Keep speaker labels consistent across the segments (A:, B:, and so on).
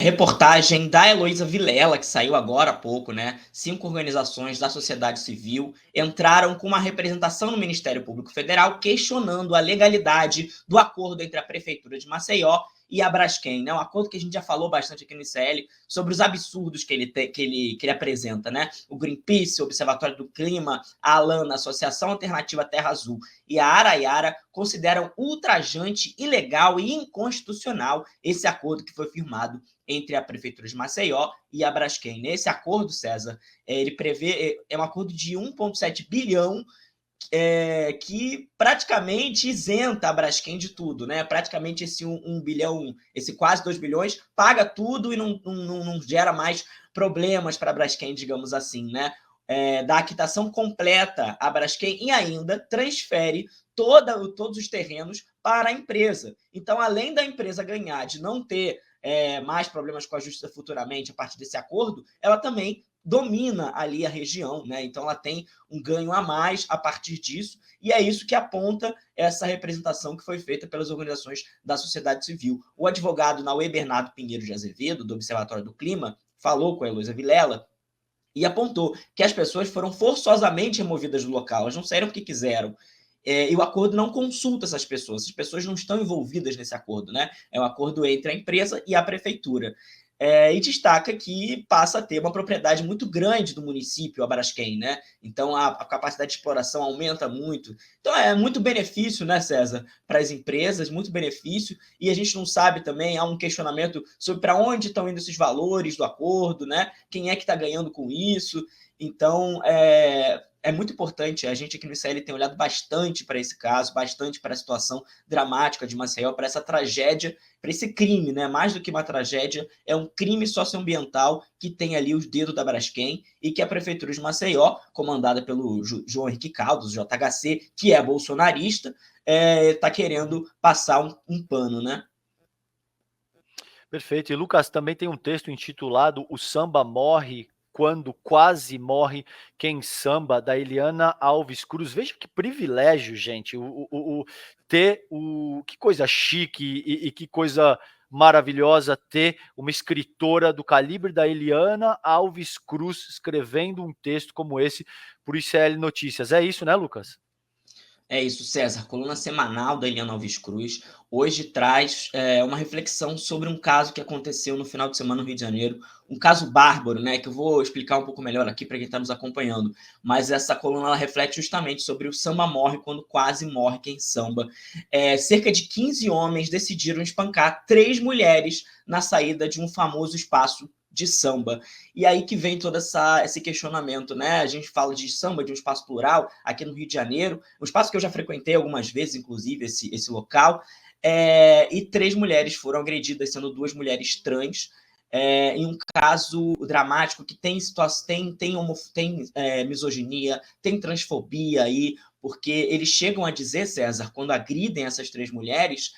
A: Reportagem da Heloísa Vilela, que saiu agora há pouco, né? 5 organizações da sociedade civil entraram com uma representação no Ministério Público Federal questionando a legalidade do acordo entre a Prefeitura de Maceió e a Braskem, né? Um acordo que a gente já falou bastante aqui no ICL sobre os absurdos que ele apresenta, né? O Greenpeace, o Observatório do Clima, a ALAN, a Associação Alternativa Terra Azul e a Araiara consideram ultrajante, ilegal e inconstitucional esse acordo que foi firmado entre a Prefeitura de Maceió e a Braskem. Nesse acordo, César, ele prevê um acordo de 1,7 bilhão que praticamente isenta a Braskem de tudo, né? Praticamente esse 1 bilhão, esse quase 2 bilhões, paga tudo e não gera mais problemas para a Braskem, digamos assim, né? Dá a quitação completa à Braskem e ainda transfere todos os terrenos para a empresa. Então, além da empresa ganhar de não ter mais problemas com a justiça futuramente a partir desse acordo, ela também domina ali a região, né? Então ela tem um ganho a mais a partir disso, e é isso que aponta essa representação que foi feita pelas organizações da sociedade civil. O advogado Naue Bernardo Pinheiro de Azevedo, do Observatório do Clima, falou com a Heloísa Vilela e apontou que as pessoas foram forçosamente removidas do local, elas não saíram porque quiseram. E o acordo não consulta essas pessoas não estão envolvidas nesse acordo, né? É um acordo entre a empresa e a prefeitura. E destaca que passa a ter uma propriedade muito grande do município, a Braskem, né? Então a capacidade de exploração aumenta muito. Então é muito benefício, né, César, para as empresas, muito benefício. E a gente não sabe também, há um questionamento sobre para onde estão indo esses valores do acordo, né? Quem é que está ganhando com isso? Então é muito importante. A gente aqui no ICL tem olhado bastante para esse caso, bastante para a situação dramática de Maceió, para essa tragédia, para esse crime, né? Mais do que uma tragédia, é um crime socioambiental que tem ali os dedos da Braskem e que a Prefeitura de Maceió, comandada pelo João Henrique Caldas, JHC, que é bolsonarista, está querendo passar um pano, né?
B: Perfeito. E Lucas, também tem um texto intitulado O Samba Morre Quando Quase Morre Quem Samba, da Eliana Alves Cruz. Veja que privilégio, gente, que coisa chique e que coisa maravilhosa ter uma escritora do calibre da Eliana Alves Cruz escrevendo um texto como esse por ICL Notícias. É isso, né, Lucas?
A: É isso, César. Coluna semanal da Eliana Alves Cruz hoje traz uma reflexão sobre um caso que aconteceu no final de semana no Rio de Janeiro, um caso bárbaro, né? Que eu vou explicar um pouco melhor aqui para quem está nos acompanhando. Mas essa coluna ela reflete justamente sobre o samba morre quando quase morre quem samba. Cerca de 15 homens decidiram espancar 3 mulheres na saída de um famoso espaço de samba. E aí que vem todo esse questionamento, né? A gente fala de samba, de um espaço plural, aqui no Rio de Janeiro, um espaço que eu já frequentei algumas vezes, inclusive, esse local, e 3 mulheres foram agredidas, sendo 2 mulheres trans, em um caso dramático que tem misoginia, tem transfobia aí, porque eles chegam a dizer, César, quando agridem essas 3 mulheres,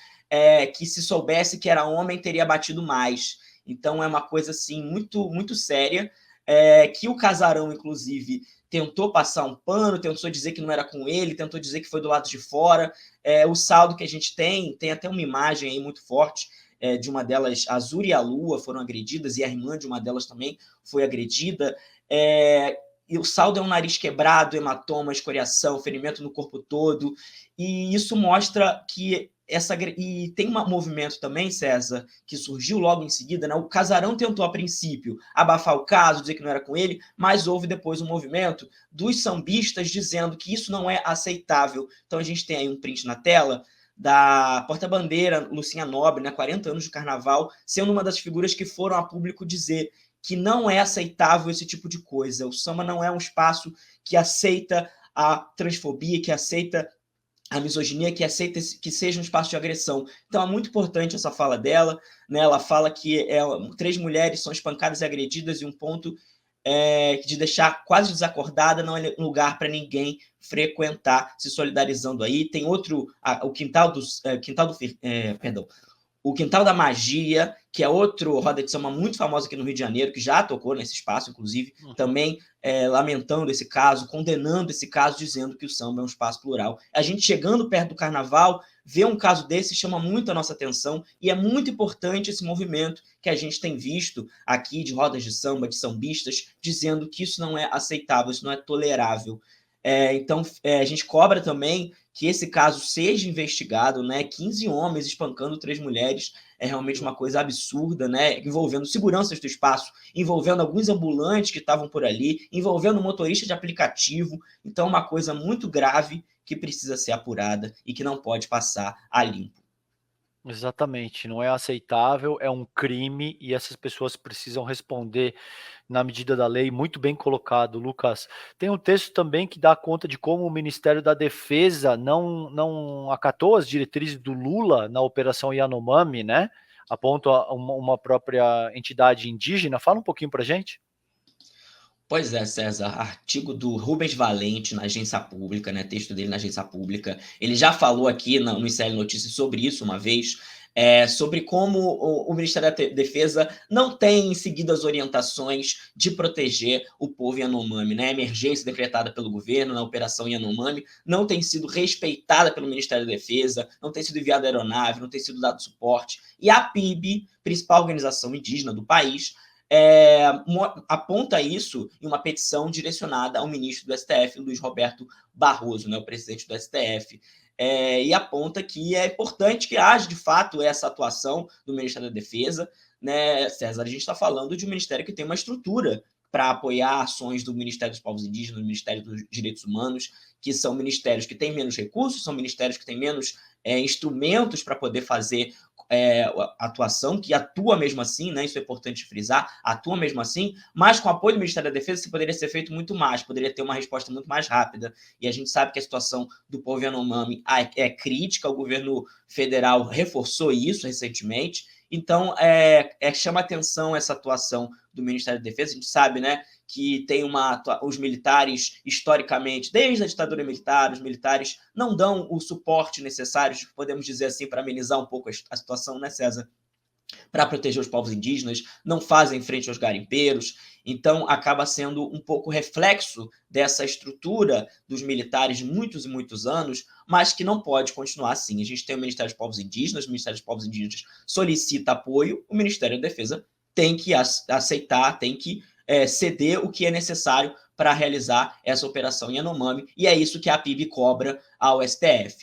A: que se soubesse que era homem, teria batido mais. Então é uma coisa assim muito, muito séria, que o casarão, inclusive, tentou passar um pano, tentou dizer que não era com ele, tentou dizer que foi do lado de fora. O saldo que a gente tem até uma imagem aí muito forte de uma delas, a Azul e a Lua foram agredidas, e a irmã de uma delas também foi agredida. E o saldo é um nariz quebrado, hematoma, escoriação, ferimento no corpo todo, e isso mostra que e tem um movimento também, César, que surgiu logo em seguida, né? O casarão tentou, a princípio, abafar o caso, dizer que não era com ele, mas houve depois um movimento dos sambistas dizendo que isso não é aceitável. Então a gente tem aí um print na tela da porta-bandeira Lucinha Nobre, né, 40 anos de carnaval, sendo uma das figuras que foram a público dizer que não é aceitável esse tipo de coisa. O samba não é um espaço que aceita a transfobia, que aceita a misoginia, que aceita que seja um espaço de agressão. Então é muito importante essa fala dela, né? Ela fala que 3 mulheres são espancadas e agredidas em um ponto de deixar quase desacordada, não é lugar para ninguém frequentar, se solidarizando aí. Tem outro, o Quintal perdão, o Quintal da Magia, que é outro roda de samba muito famoso aqui no Rio de Janeiro, que já tocou nesse espaço, inclusive, também lamentando esse caso, condenando esse caso, dizendo que o samba é um espaço plural. A gente chegando perto do carnaval, ver um caso desse chama muito a nossa atenção e é muito importante esse movimento que a gente tem visto aqui de rodas de samba, de sambistas, dizendo que isso não é aceitável, isso não é tolerável. Então, a gente cobra também que esse caso seja investigado, né? 15 homens espancando 3 mulheres é realmente uma coisa absurda, né? Envolvendo seguranças do espaço, envolvendo alguns ambulantes que estavam por ali, envolvendo motorista de aplicativo. Então, uma coisa muito grave que precisa ser apurada e que não pode passar a limpo.
B: Exatamente, não é aceitável, é um crime e essas pessoas precisam responder na medida da lei. Muito bem colocado, Lucas. Tem um texto também que dá conta de como o Ministério da Defesa não acatou as diretrizes do Lula na Operação Yanomami, né? Aponta uma própria entidade indígena. Fala um pouquinho para gente.
A: Pois é, César, artigo do Rubens Valente na Agência Pública, né, texto dele na Agência Pública. Ele já falou aqui no ICL Notícias sobre isso uma vez, sobre como o Ministério da Defesa não tem seguido as orientações de proteger o povo Yanomami, né? A emergência decretada pelo governo na Operação Yanomami não tem sido respeitada pelo Ministério da Defesa, não tem sido enviada aeronave, não tem sido dado suporte. E a PIB, principal organização indígena do país, aponta isso em uma petição direcionada ao ministro do STF, Luiz Roberto Barroso, né, o presidente do STF, e aponta que é importante que haja, de fato, essa atuação do Ministério da Defesa, né, César? A gente está falando de um ministério que tem uma estrutura para apoiar ações do Ministério dos Povos Indígenas, do Ministério dos Direitos Humanos, que são ministérios que têm menos recursos, são ministérios que têm menos instrumentos para poder fazer atuação, que atua mesmo assim, né? Isso é importante frisar, atua mesmo assim, mas com o apoio do Ministério da Defesa isso poderia ser feito muito mais, poderia ter uma resposta muito mais rápida, e a gente sabe que a situação do povo Yanomami é crítica, o governo federal reforçou isso recentemente, então chama atenção essa atuação do Ministério da Defesa. A gente sabe, né, que tem os militares, historicamente, desde a ditadura militar, os militares não dão o suporte necessário, podemos dizer assim, para amenizar um pouco a situação, né, César? Para proteger os povos indígenas, não fazem frente aos garimpeiros, então acaba sendo um pouco reflexo dessa estrutura dos militares de muitos e muitos anos, mas que não pode continuar assim. A gente tem o Ministério dos Povos Indígenas, o Ministério dos Povos Indígenas solicita apoio, o Ministério da Defesa tem que aceitar, tem que ceder o que é necessário para realizar essa operação Yanomami, e é isso que a PIB cobra ao STF.